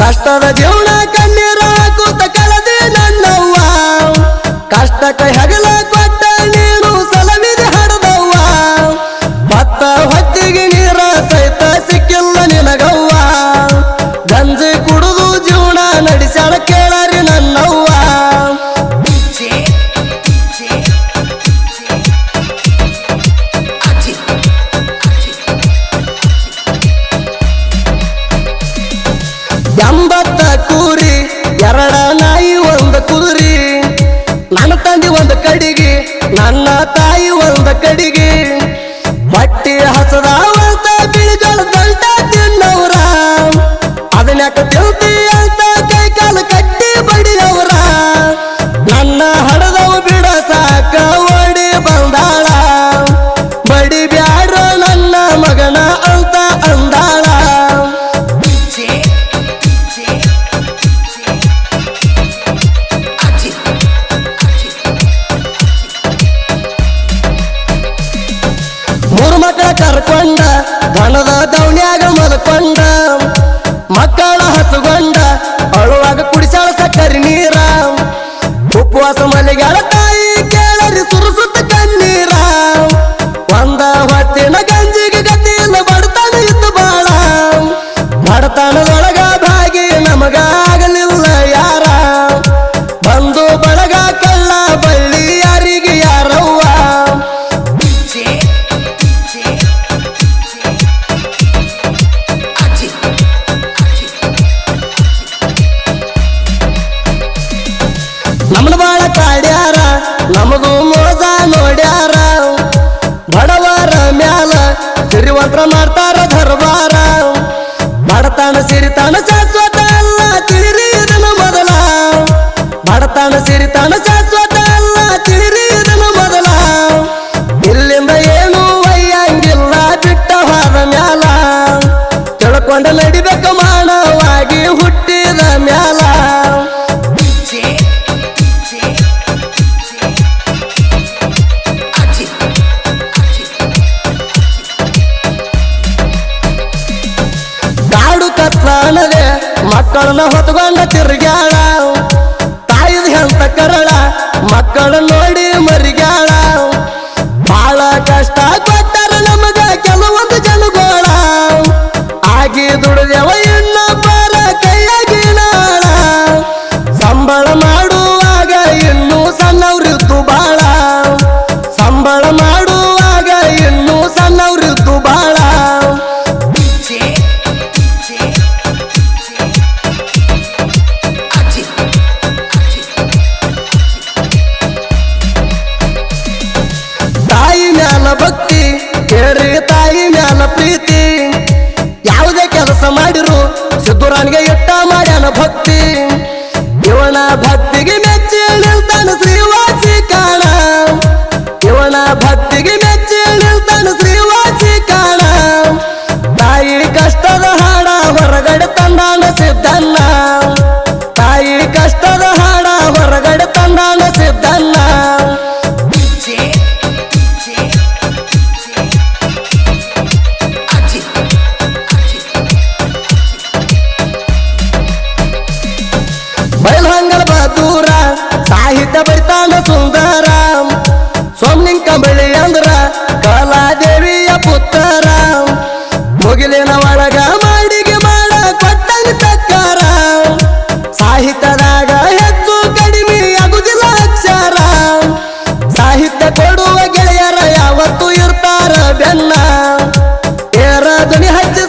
ಕಷ್ಟದ ಜೀವನ ಕಣ್ಣೀರ ಕೂತ ಕಳೆದಿ ನನ್ನವ್ವ ಕಷ್ಟಕ್ಕೆ ಹಗಲ ಕೊಟ್ಟ ನೀನು ಸಲವಿದೆ ಹಡದವ್ವ ಭತ್ತ ಹೊತ್ತಿಗೆ ನೀರ ಸಹಿತ ಸಿಕ್ಕಿಲ್ಲ ನಿನಗವ್ವ ಗಂಜಿ ಕುಡಿದು ಜೀವನ ನಡೆಸ್ಯಾಳ ಕೇಳರಿ ನನ್ನವ್ವ ಎಂಬತ್ತ ಕೂರಿ ಎರಡ ನಾಯಿ ಒಂದು ಕುದುರಿ ನನ್ನ ತಂದೆ ಒಂದು ಕಡಿಗೆ ನನ್ನ ತಾಯಿ ಒಂದು ಕಡಿಗೆ ಹೊಟ್ಟಿ ಹಸದಾವಂತ ಬಿಳಿಗಳ ದಂಟ ತಿನ್ನವ್ರ ಅದನ್ಯಾಕ ತಿಳ್ತಿ ಅಂತ ಕೈ ಕಾಲು ಕಟ್ಟಿ ಬಡಿಯವ್ರ ನನ್ನ ಹಡದವು ಬಿಡ ಸಾಕ ಓಡಿ ಬಂದಾಳ ಬಡಿ ಬ್ಯಾಡ್ರ ನನ್ನ ಮಗನ ಅಂತ ಅಂದಾಳ ಮೂರು ಮಕ್ಕಳ ಕರ್ಕೊಂಡ ದನದ ದವಣ್ಯಾಗ ಮಲ್ಕೊಂಡ ಮಕ್ಕಳ ಹಸುಗೊಂಡ ಅಳುವಾಗ ಕುಡಿಸಾಳ ಸಕ್ಕರಿ ನೀರ ಉಪವಾಸ ಮಲಿಗಾಳ ತಾಯಿ ಕೇಳರಿ ಸುರುಸುತ್ತ ಕಣ್ಣೀರ ಒಂದ ಹೊತ್ತಿನ ಗಂಜಿಗೆ ಗತಿ ಇಲ್ಲ ಬಡತನ ಇತ್ತು ಬಾಳ ಬಡತನದೊಳಗ ಭಾಗಿ ನಮಗ ಆಗಲಿಲ್ಲ ಯಾರ ಬಂದು ಬಳಗ ಕಳ್ಳ ಬಳ್ಳಿ ಯಾರಿಗೆ ಯಾರವ್ವ ನಮ್ಮನ ಬಾಳ ಕಾಡ್ಯಾರ ನಮಗೂ ಮೋಸ ನೋಡ್ಯಾರ ಬಡವರ ಮ್ಯಾಲ ಸಿರಿವಂತರ ಮಾಡ್ತಾರ ದರ್ಬಾರ ಬಡತನ ಸಿರಿತಾನ ಶಾಶ್ವತ ಅಲ್ಲ ತಿಳಿರಿ ಇದನ್ನು ಮೊದಲ ಬಡತನ ಸಿರಿತಾನ ಶಾಶ್ವತ ಅಲ್ಲ ತಿಳಿರಿ ಇದನ್ನು ಮೊದಲ ಇಲ್ಲಿಂದ ಏನು ಒಯ್ಯಂಗಿಲ್ಲ ಬಿಟ್ಟ ಹೋದ ಮ್ಯಾಲ ತಿಳ್ಕೊಂಡ ನಡಿಬೇಕು ಮಾನವಾಗಿ ಹುಟ್ಟಿದ ಮ್ಯಾಲ ಕಾಡು ಕತ್ಲಾನದೆ ಮಕ್ಕಳನ್ನ ಹೊತ್ಕೊಂಡ ತಿರ್ಗ್ಯಾಳ ತಾಯಿದ ಹೆಂತ ಕರಳ ಮಕ್ಕಳ ನೋಡಿ ಮರಿಗ್ಯಾಳ ಬಾಳ ಕಷ್ಟ ಕೊಟ್ಟಾರ ನಮಗ ಕೆಲವೊಂದು ಜನಗೋಳ ಆಗಿ ದುಡಿದೆವ ಇನ್ನೊಬ್ಬರ ಕೈಯಾಗಿ ನಾಳ ಸಂಬಳ ಮಾಡುವಾಗ ಇನ್ನೂ ಸಣ್ಣವ್ರಿದ್ದು ಬಾಳ ಸಂಬಳ ಮಾಡುವಾಗ ಇನ್ನೂ ಸಣ್ಣವ್ರಿದ್ದು ಬಾಳ ತಾಯಿ ಮ್ಯಾಲ ಭಕ್ತಿ ಕೇಳ್ರಿ ತಾಯಿ ಮ್ಯಾಲ ಪ್ರೀತಿ ಯಾವುದೇ ಕೆಲಸ ಮಾಡಿರು ಸಿದ್ದುರಾಣಿಗೆ ಇಟ್ಟ ಮಾಡ್ಯಾನ ಭಕ್ತಿ ಇವನ ಭಕ್ತಿಗೆ ಮೆಚ್ಚಿ ನಿಲ್ತಾನ ಶ್ರೀವಾಸಿ ಕಾಣ ಇವನ ಭಕ್ತಿಗೆ ಮೆಚ್ಚಿ ನಿಲ್ತಾನ ಶ್ರೀವಾಸಿ ಕಾಣ ತಾಯಿ ಕಷ್ಟದ ಹಾಡ ಹೊರಗಡೆ ತಂದಾನ ಸಿದ್ದಣ್ಣ ತಾಯಿ ಕಷ್ಟದ ಹಾಡ ಹೊರಗಡೆ ತಂದಾನ ಸಿದ್ದಣ್ಣ ಬೈಲಹಂಗಲ ಬಹದ್ದೂರ ಸಾಹಿತ್ಯ ಬರಿತಾನ ಸುಂದರ ಸೋಮಲಿಂಗ ಕಂಬಳಿ ಅಂದ್ರ ಕಲಾದೇವಿಯ ಪುತ್ರ ಮುಗಿಲಿನ ಒಳಗ ಮಾಡಿಗೆ ಮಾಡ ಕೊಟ್ಟಂಗ ತಕ್ಕಾರ ಸಾಹಿತ್ಯದಾಗ ಹೆಚ್ಚು ಕಡಿಮೆ ಆಗುದಿಲ್ಲ ಅಕ್ಷರ ಸಾಹಿತ್ಯ ಕೊಡುವ ಗೆಳೆಯರ ಯಾವತ್ತೂ ಇರ್ತಾರ ಬೆನ್ನ ಏರ ಧ್ವನಿ ಹಚ್ಚಿ